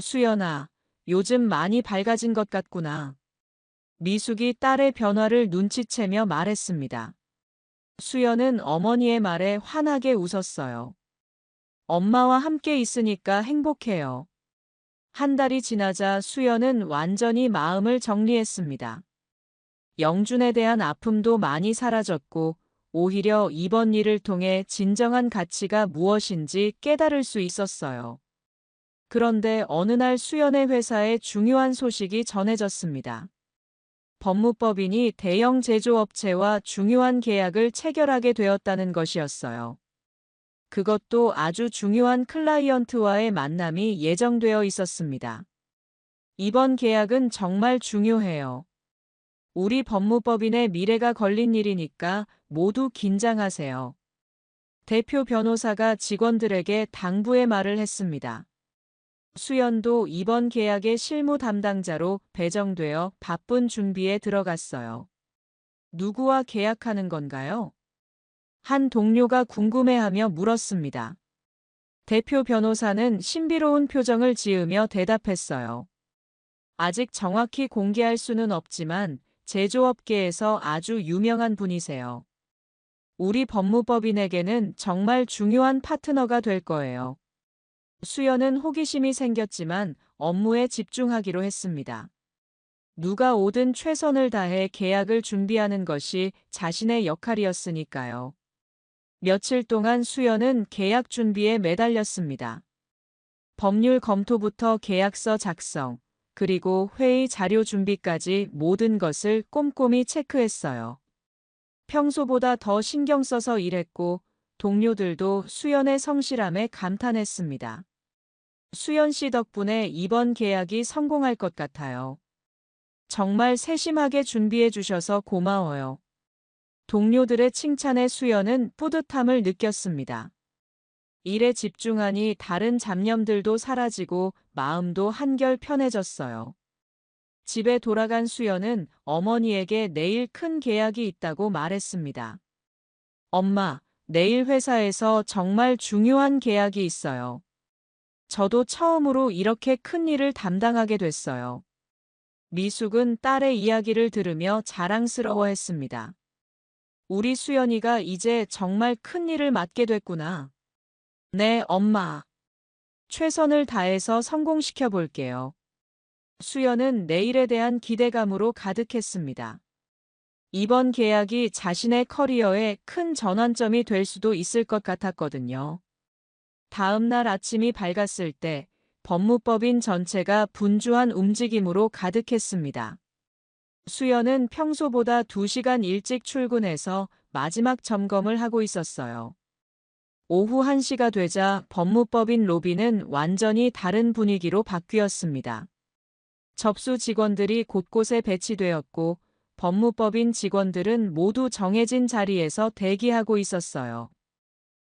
수연아, 요즘 많이 밝아진 것 같구나. 미숙이 딸의 변화를 눈치채며 말했습니다. 수연은 어머니의 말에 환하게 웃었어요. 엄마와 함께 있으니까 행복해요. 한 달이 지나자 수연은 완전히 마음을 정리했습니다. 영준에 대한 아픔도 많이 사라졌고 오히려 이번 일을 통해 진정한 가치가 무엇인지 깨달을 수 있었어요. 그런데 어느 날 수연의 회사에 중요한 소식이 전해졌습니다. 법무법인이 대형 제조업체와 중요한 계약을 체결하게 되었다는 것이었어요. 그것도 아주 중요한 클라이언트와의 만남이 예정되어 있었습니다. 이번 계약은 정말 중요해요. 우리 법무법인의 미래가 걸린 일이니까 모두 긴장하세요. 대표 변호사가 직원들에게 당부의 말을 했습니다. 수연도 이번 계약의 실무 담당자로 배정되어 바쁜 준비에 들어갔어요. 누구와 계약하는 건가요? 한 동료가 궁금해하며 물었습니다. 대표 변호사는 신비로운 표정을 지으며 대답했어요. 아직 정확히 공개할 수는 없지만 제조업계에서 아주 유명한 분이세요. 우리 법무법인에게는 정말 중요한 파트너가 될 거예요. 수연은 호기심이 생겼지만 업무에 집중하기로 했습니다. 누가 오든 최선을 다해 계약을 준비하는 것이 자신의 역할이었으니까요. 며칠 동안 수연은 계약 준비에 매달렸습니다. 법률 검토부터 계약서 작성, 그리고 회의 자료 준비까지 모든 것을 꼼꼼히 체크했어요. 평소보다 더 신경 써서 일했고 동료들도 수연의 성실함에 감탄했습니다. 수연 씨 덕분에 이번 계약이 성공할 것 같아요. 정말 세심하게 준비해 주셔서 고마워요. 동료들의 칭찬에 수연은 뿌듯함을 느꼈습니다. 일에 집중하니 다른 잡념들도 사라지고 마음도 한결 편해졌어요. 집에 돌아간 수연은 어머니에게 내일 큰 계약이 있다고 말했습니다. 엄마, 내일 회사에서 정말 중요한 계약이 있어요. 저도 처음으로 이렇게 큰 일을 담당하게 됐어요. 미숙은 딸의 이야기를 들으며 자랑스러워했습니다. 우리 수연이가 이제 정말 큰 일을 맡게 됐구나. 네, 엄마. 최선을 다해서 성공시켜 볼게요. 수연은 내일에 대한 기대감으로 가득했습니다. 이번 계약이 자신의 커리어에 큰 전환점이 될 수도 있을 것 같았거든요. 다음 날 아침이 밝았을 때 법무법인 전체가 분주한 움직임으로 가득했습니다. 수연은 평소보다 2시간 일찍 출근해서 마지막 점검을 하고 있었어요. 오후 1시가 되자 법무법인 로비는 완전히 다른 분위기로 바뀌었습니다. 접수 직원들이 곳곳에 배치되었고 법무법인 직원들은 모두 정해진 자리에서 대기하고 있었어요.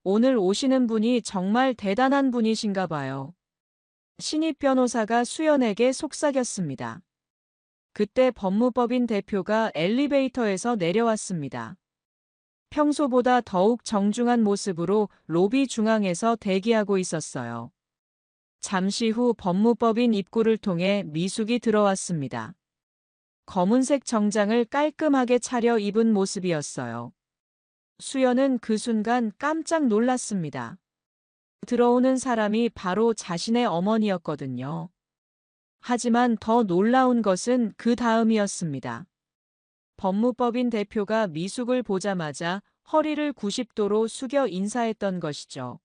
오늘 오시는 분이 정말 대단한 분이신가 봐요. 신입 변호사가 수연에게 속삭였습니다. 그때 법무법인 대표가 엘리베이터에서 내려왔습니다. 평소보다 더욱 정중한 모습으로 로비 중앙에서 대기하고 있었어요. 잠시 후 법무법인 입구를 통해 미숙이 들어왔습니다. 검은색 정장을 깔끔하게 차려 입은 모습이었어요. 수연은 그 순간 깜짝 놀랐습니다. 들어오는 사람이 바로 자신의 어머니였거든요. 하지만 더 놀라운 것은 그 다음이었습니다. 법무법인 대표가 미숙을 보자마자 허리를 90도로 숙여 인사했던 것이죠.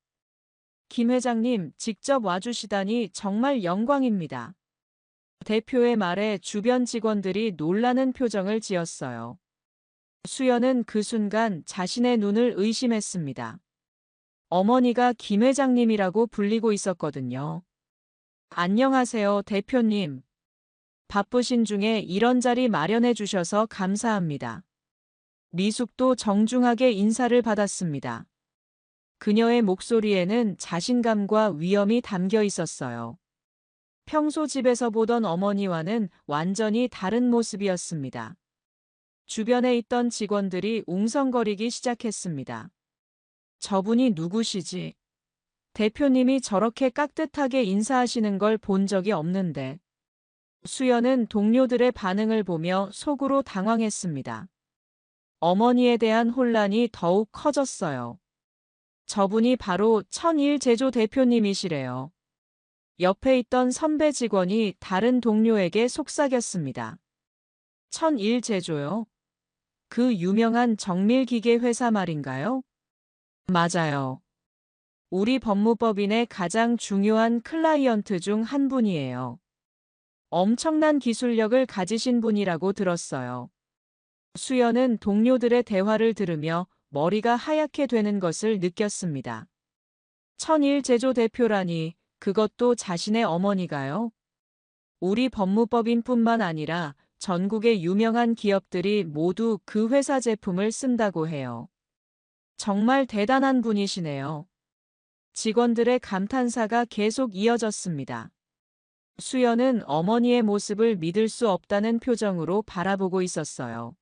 김 회장님, 직접 와주시다니 정말 영광입니다. 대표의 말에 주변 직원들이 놀라는 표정을 지었어요. 수연은 그 순간 자신의 눈을 의심했습니다. 어머니가 김 회장님이라고 불리고 있었거든요. 안녕하세요, 대표님. 바쁘신 중에 이런 자리 마련해 주셔서 감사합니다. 미숙도 정중하게 인사를 받았습니다. 그녀의 목소리에는 자신감과 위엄이 담겨 있었어요. 평소 집에서 보던 어머니와는 완전히 다른 모습이었습니다. 주변에 있던 직원들이 웅성거리기 시작했습니다. 저분이 누구시지? 대표님이 저렇게 깍듯하게 인사하시는 걸 본 적이 없는데. 수연은 동료들의 반응을 보며 속으로 당황했습니다. 어머니에 대한 혼란이 더욱 커졌어요. 저분이 바로 천일 제조 대표님이시래요. 옆에 있던 선배 직원이 다른 동료에게 속삭였습니다. 천일 제조요? 그 유명한 정밀기계 회사 말인가요? 맞아요. 우리 법무법인의 가장 중요한 클라이언트 중 한 분이에요. 엄청난 기술력을 가지신 분이라고 들었어요. 수연은 동료들의 대화를 들으며 머리가 하얗게 되는 것을 느꼈습니다. 천일제조 대표라니, 그것도 자신의 어머니가요? 우리 법무법인뿐만 아니라 전국의 유명한 기업들이 모두 그 회사 제품을 쓴다고 해요. 정말 대단한 분이시네요. 직원들의 감탄사가 계속 이어졌습니다. 수연은 어머니의 모습을 믿을 수 없다는 표정으로 바라보고 있었어요.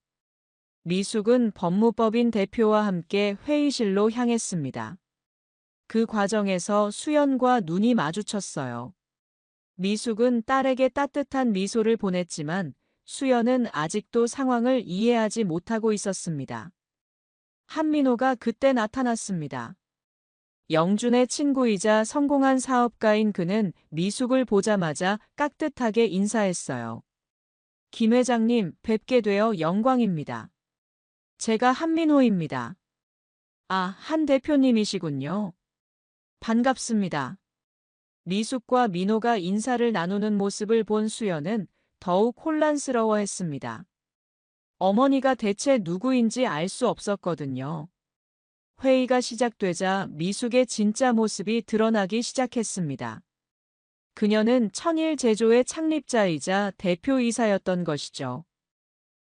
미숙은 법무법인 대표와 함께 회의실로 향했습니다. 그 과정에서 수연과 눈이 마주쳤어요. 미숙은 딸에게 따뜻한 미소를 보냈지만 수연은 아직도 상황을 이해하지 못하고 있었습니다. 한민호가 그때 나타났습니다. 영준의 친구이자 성공한 사업가인 그는 미숙을 보자마자 깍듯하게 인사했어요. 김 회장님, 뵙게 되어 영광입니다. 제가 한민호입니다. 아, 한 대표님이시군요. 반갑습니다. 미숙과 민호가 인사를 나누는 모습을 본 수연은 더욱 혼란스러워했습니다. 어머니가 대체 누구인지 알 수 없었거든요. 회의가 시작되자 미숙의 진짜 모습이 드러나기 시작했습니다. 그녀는 천일제조의 창립자이자 대표이사였던 것이죠.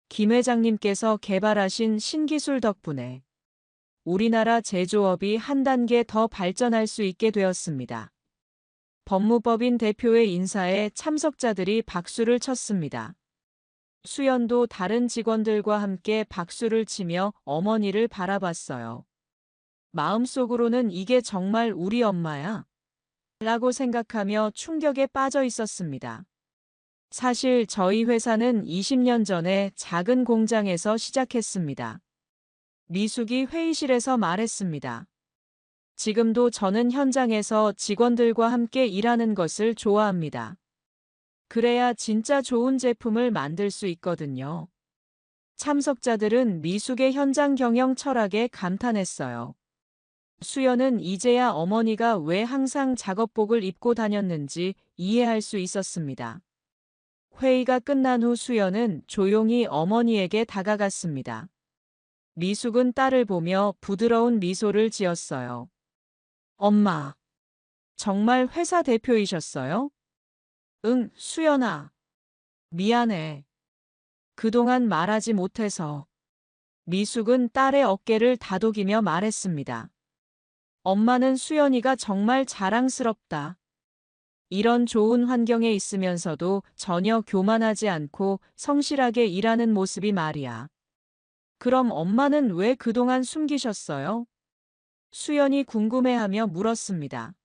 김 회장님께서 개발하신 신기술 덕분에 우리나라 제조업이 한 단계 더 발전할 수 있게 되었습니다. 법무법인 대표의 인사에 참석자들이 박수를 쳤습니다. 수연도 다른 직원들과 함께 박수를 치며 어머니를 바라봤어요. 마음속으로는 이게 정말 우리 엄마야? 라고 생각하며 충격에 빠져 있었습니다. 사실 저희 회사는 20년 전에 작은 공장에서 시작했습니다. 미숙이 회의실에서 말했습니다. 지금도 저는 현장에서 직원들과 함께 일하는 것을 좋아합니다. 그래야 진짜 좋은 제품을 만들 수 있거든요. 참석자들은 미숙의 현장 경영 철학에 감탄했어요. 수연은 이제야 어머니가 왜 항상 작업복을 입고 다녔는지 이해할 수 있었습니다. 회의가 끝난 후 수연은 조용히 어머니에게 다가갔습니다. 미숙은 딸을 보며 부드러운 미소를 지었어요. 엄마, 정말 회사 대표이셨어요? 응, 수연아. 미안해. 그동안 말하지 못해서. 미숙은 딸의 어깨를 다독이며 말했습니다. 엄마는 수연이가 정말 자랑스럽다. 이런 좋은 환경에 있으면서도 전혀 교만하지 않고 성실하게 일하는 모습이 말이야. 그럼 엄마는 왜 그동안 숨기셨어요? 수연이 궁금해하며 물었습니다.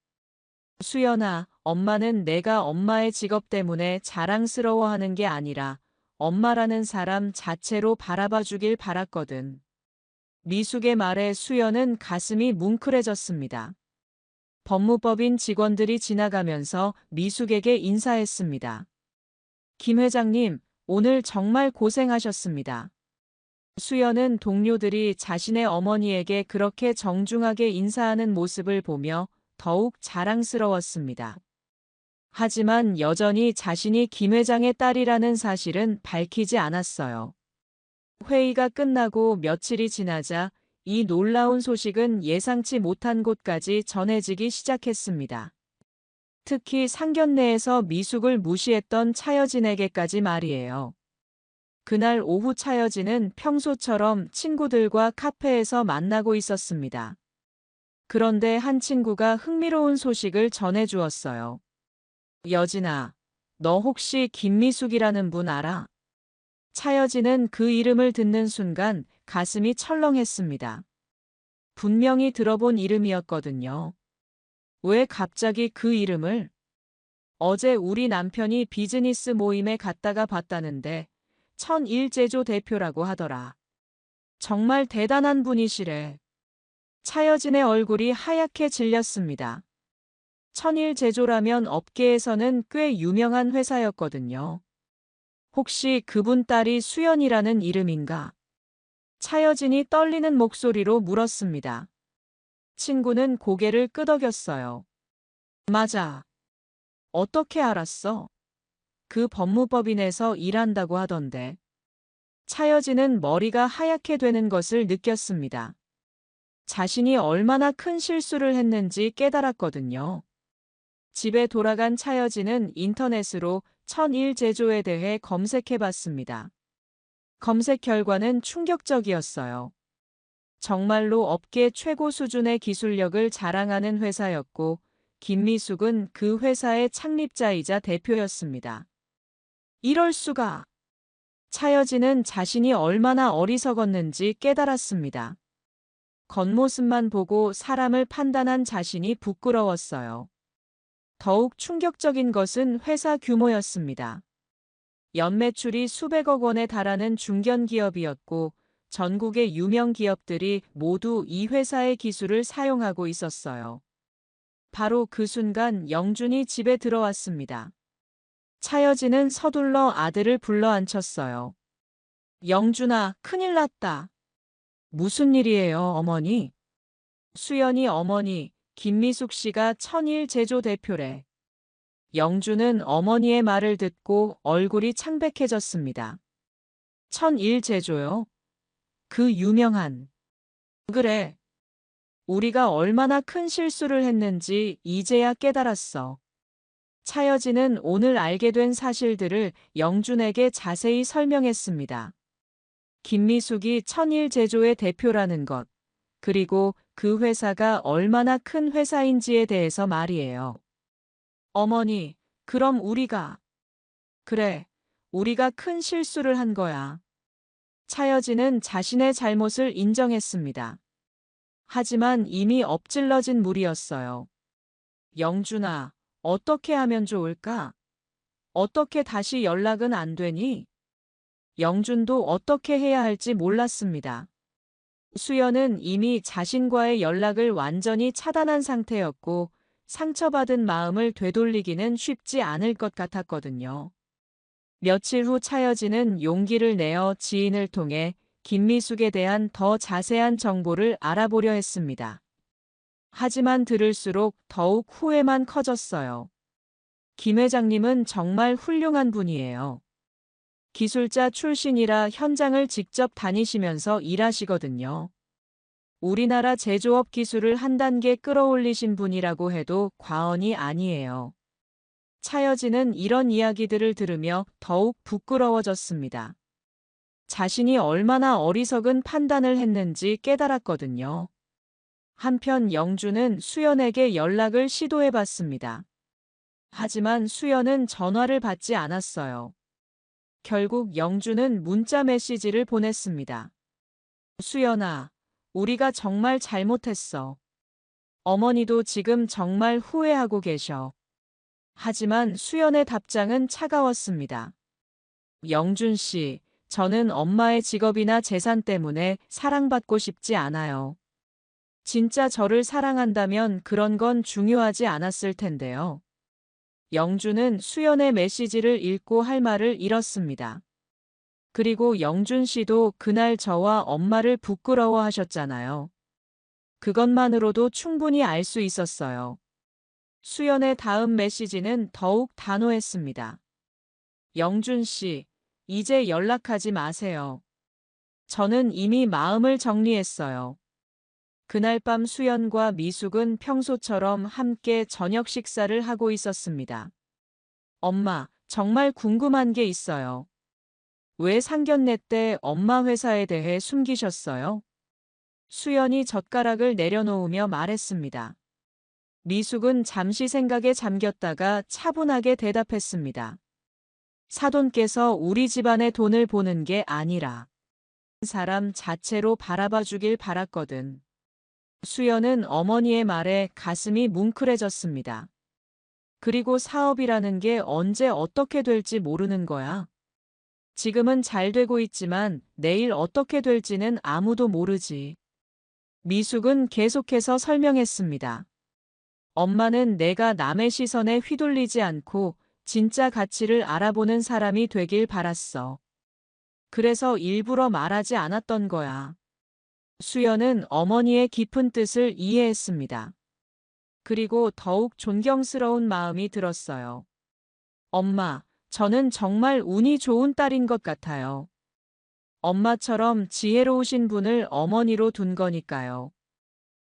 수연아, 엄마는 내가 엄마의 직업 때문에 자랑스러워하는 게 아니라 엄마라는 사람 자체로 바라봐 주길 바랐거든. 미숙의 말에 수연은 가슴이 뭉클해졌습니다. 법무법인 직원들이 지나가면서 미숙에게 인사했습니다. 김 회장님, 오늘 정말 고생하셨습니다. 수연은 동료들이 자신의 어머니에게 그렇게 정중하게 인사하는 모습을 보며 더욱 자랑스러웠습니다. 하지만 여전히 자신이 김 회장의 딸이라는 사실은 밝히지 않았어요. 회의가 끝나고 며칠이 지나자 이 놀라운 소식은 예상치 못한 곳까지 전해지기 시작했습니다. 특히 상견례에서 미숙을 무시했던 차여진에게까지 말이에요. 그날 오후 차여진은 평소처럼 친구들과 카페에서 만나고 있었습니다. 그런데 한 친구가 흥미로운 소식을 전해주었어요. 여진아, 너 혹시 김미숙이라는 분 알아? 차여진은 그 이름을 듣는 순간 가슴이 철렁했습니다. 분명히 들어본 이름이었거든요. 왜 갑자기 그 이름을? 어제 우리 남편이 비즈니스 모임에 갔다가 봤다는데 천일제조 대표라고 하더라. 정말 대단한 분이시래. 차여진의 얼굴이 하얗게 질렸습니다. 천일제조라면 업계에서는 꽤 유명한 회사였거든요. 혹시 그분 딸이 수연이라는 이름인가? 차여진이 떨리는 목소리로 물었습니다. 친구는 고개를 끄덕였어요. 맞아. 어떻게 알았어? 그 법무법인에서 일한다고 하던데. 차여진은 머리가 하얗게 되는 것을 느꼈습니다. 자신이 얼마나 큰 실수를 했는지 깨달았거든요. 집에 돌아간 차여진은 인터넷으로 천일제조에 대해 검색해 봤습니다. 검색 결과는 충격적이었어요. 정말로 업계 최고 수준의 기술력을 자랑하는 회사였고, 김미숙은 그 회사의 창립자이자 대표였습니다. 이럴 수가. 차여진은 자신이 얼마나 어리석었는지 깨달았습니다. 겉모습만 보고 사람을 판단한 자신이 부끄러웠어요. 더욱 충격적인 것은 회사 규모였습니다. 연매출이 수백억 원에 달하는 중견기업이었고, 전국의 유명 기업들이 모두 이 회사의 기술을 사용하고 있었어요. 바로 그 순간 영준이 집에 들어왔습니다. 차여진은 서둘러 아들을 불러 앉혔어요. 영준아, 큰일 났다. 무슨 일이에요, 어머니? 수연이 어머니, 김미숙 씨가 천일제조 대표래. 영준은 어머니의 말을 듣고 얼굴이 창백해졌습니다. 천일제조요? 그 유명한. 그래. 우리가 얼마나 큰 실수를 했는지 이제야 깨달았어. 차여진은 오늘 알게 된 사실들을 영준에게 자세히 설명했습니다. 김미숙이 천일제조의 대표라는 것, 그리고 그 회사가 얼마나 큰 회사인지에 대해서 말이에요. 어머니, 그럼 우리가. 그래, 우리가 큰 실수를 한 거야. 차여진은 자신의 잘못을 인정했습니다. 하지만 이미 엎질러진 물이었어요. 영준아, 어떻게 하면 좋을까? 어떻게 다시 연락은 안 되니? 영준도 어떻게 해야 할지 몰랐습니다. 수연은 이미 자신과의 연락을 완전히 차단한 상태였고, 상처받은 마음을 되돌리기는 쉽지 않을 것 같았거든요. 며칠 후 차여진은 용기를 내어 지인을 통해 김미숙에 대한 더 자세한 정보를 알아보려 했습니다. 하지만 들을수록 더욱 후회만 커졌어요. 김 회장님은 정말 훌륭한 분이에요. 기술자 출신이라 현장을 직접 다니시면서 일하시거든요. 우리나라 제조업 기술을 한 단계 끌어올리신 분이라고 해도 과언이 아니에요. 차여진은 이런 이야기들을 들으며 더욱 부끄러워졌습니다. 자신이 얼마나 어리석은 판단을 했는지 깨달았거든요. 한편 영준은 수연에게 연락을 시도해봤습니다. 하지만 수연은 전화를 받지 않았어요. 결국 영준은 문자 메시지를 보냈습니다. 수연아, 우리가 정말 잘못했어. 어머니도 지금 정말 후회하고 계셔. 하지만 수연의 답장은 차가웠습니다. 영준 씨, 저는 엄마의 직업이나 재산 때문에 사랑받고 싶지 않아요. 진짜 저를 사랑한다면 그런 건 중요하지 않았을 텐데요. 영준은 수연의 메시지를 읽고 할 말을 잃었습니다. 그리고 영준 씨도 그날 저와 엄마를 부끄러워하셨잖아요. 그것만으로도 충분히 알 수 있었어요. 수연의 다음 메시지는 더욱 단호했습니다. 영준 씨, 이제 연락하지 마세요. 저는 이미 마음을 정리했어요. 그날 밤 수연과 미숙은 평소처럼 함께 저녁 식사를 하고 있었습니다. 엄마, 정말 궁금한 게 있어요. 왜 상견례 때 엄마 회사에 대해 숨기셨어요? 수연이 젓가락을 내려놓으며 말했습니다. 미숙은 잠시 생각에 잠겼다가 차분하게 대답했습니다. 사돈께서 우리 집안의 돈을 보는 게 아니라 사람 자체로 바라봐 주길 바랐거든. 수연은 어머니의 말에 가슴이 뭉클해졌습니다. 그리고 사업이라는 게 언제 어떻게 될지 모르는 거야. 지금은 잘 되고 있지만 내일 어떻게 될지는 아무도 모르지. 미숙은 계속해서 설명했습니다. 엄마는 내가 남의 시선에 휘둘리지 않고 진짜 가치를 알아보는 사람이 되길 바랐어. 그래서 일부러 말하지 않았던 거야. 수연은 어머니의 깊은 뜻을 이해했습니다. 그리고 더욱 존경스러운 마음이 들었어요. 엄마, 저는 정말 운이 좋은 딸인 것 같아요. 엄마처럼 지혜로우신 분을 어머니로 둔 거니까요.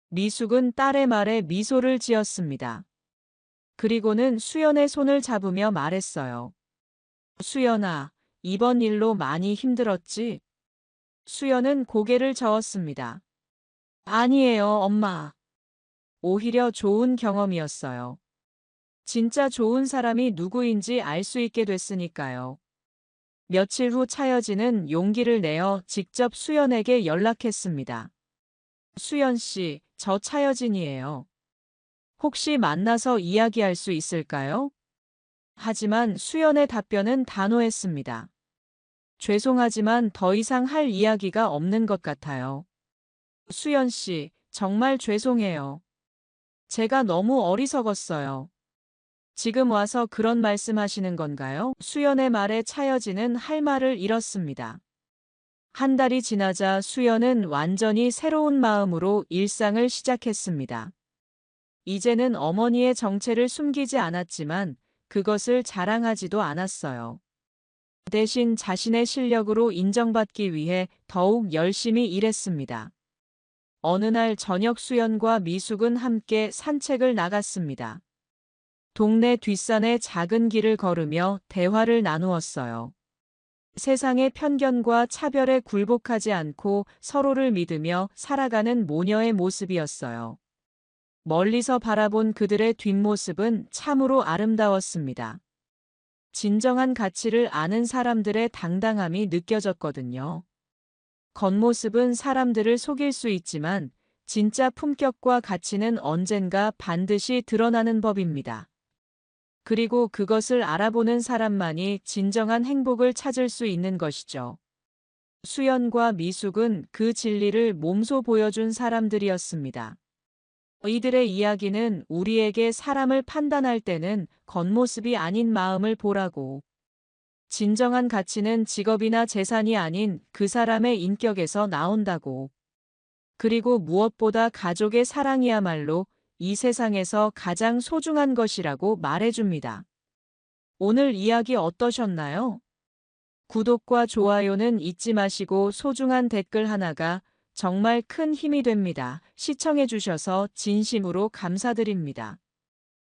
미숙은 딸의 말에 미소를 지었습니다. 그리고는 수연의 손을 잡으며 말했어요. 수연아, 이번 일로 많이 힘들었지? 수연은 고개를 저었습니다. 아니에요, 엄마. 오히려 좋은 경험이었어요. 진짜 좋은 사람이 누구인지 알 수 있게 됐으니까요. 며칠 후 차여진은 용기를 내어 직접 수연에게 연락했습니다. 수연 씨, 저 차여진이에요. 혹시 만나서 이야기할 수 있을까요? 하지만 수연의 답변은 단호했습니다. 죄송하지만 더 이상 할 이야기가 없는 것 같아요. 수연 씨, 정말 죄송해요. 제가 너무 어리석었어요. 지금 와서 그런 말씀하시는 건가요? 수연의 말에 차여진은 할 말을 잃었습니다. 한 달이 지나자 수연은 완전히 새로운 마음으로 일상을 시작했습니다. 이제는 어머니의 정체를 숨기지 않았지만 그것을 자랑하지도 않았어요. 대신 자신의 실력으로 인정받기 위해 더욱 열심히 일했습니다. 어느 날 저녁 수연과 미숙은 함께 산책을 나갔습니다. 동네 뒷산의 작은 길을 걸으며 대화를 나누었어요. 세상의 편견과 차별에 굴복하지 않고 서로를 믿으며 살아가는 모녀의 모습이었어요. 멀리서 바라본 그들의 뒷모습은 참으로 아름다웠습니다. 진정한 가치를 아는 사람들의 당당함이 느껴졌거든요. 겉모습은 사람들을 속일 수 있지만 진짜 품격과 가치는 언젠가 반드시 드러나는 법입니다. 그리고 그것을 알아보는 사람만이 진정한 행복을 찾을 수 있는 것이죠. 수연과 미숙은 그 진리를 몸소 보여준 사람들이었습니다. 이들의 이야기는 우리에게 사람을 판단할 때는 겉모습이 아닌 마음을 보라고, 진정한 가치는 직업이나 재산이 아닌 그 사람의 인격에서 나온다고, 그리고 무엇보다 가족의 사랑이야말로 이 세상에서 가장 소중한 것이라고 말해줍니다. 오늘 이야기 어떠셨나요? 구독과 좋아요는 잊지 마시고 소중한 댓글 하나가 정말 큰 힘이 됩니다. 시청해주셔서 진심으로 감사드립니다.